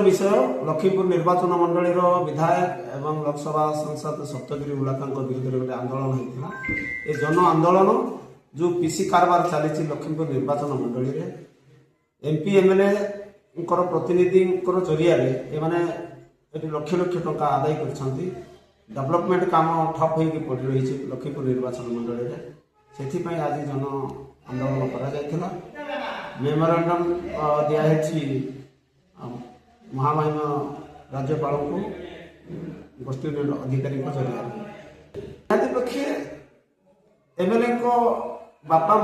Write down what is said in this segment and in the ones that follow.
विषय लखीमपुर निर्वाचन मंडली विधायक एवं लोकसभा सांसद सप्तगिरी उल्लाका विरुद्ध गोटे आंदोलन होता ये जन आंदोलन जो पीसी कारबार चली लखीमपुर निर्वाचन मंडली रे एमपी एमएलए प्रतिनिधि जरिया लक्ष लक्ष टंका आदाय कर डेवलपमेंट काम ठप हो पड़ रही लखीमपुर निर्वाचन मंडली से आज जन आंदोलन करा मेमोरांडम दिखाई महामहिम राज्यपाल को गोष्ठी अधिकारी जरिया पक्षे एमएलए को बापा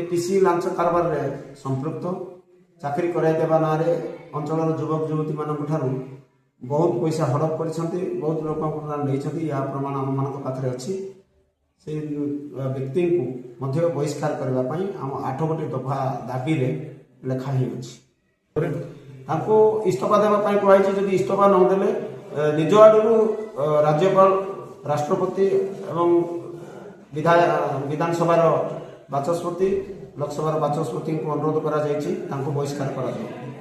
पीसी लांच कारबार रे संपृक्त चाकरी कराइदेवा ना अंचल युवक युवती मान बहुत पैसा हड़प कर बहुत लोक यह प्रमाण आम मान पाखे अच्छी से व्यक्ति को बहिष्कार करने आम 8 गोटी दफा दाबी लेखाही अच्छी इस्तीफा देवाई कहुई जदि इस्तीफा नदेले निज आड़ू राज्यपाल राष्ट्रपति एवं विधानसभा बाचस्पति लोकसभा बाचस्पति को अनुरोध करा बहिष्कार करा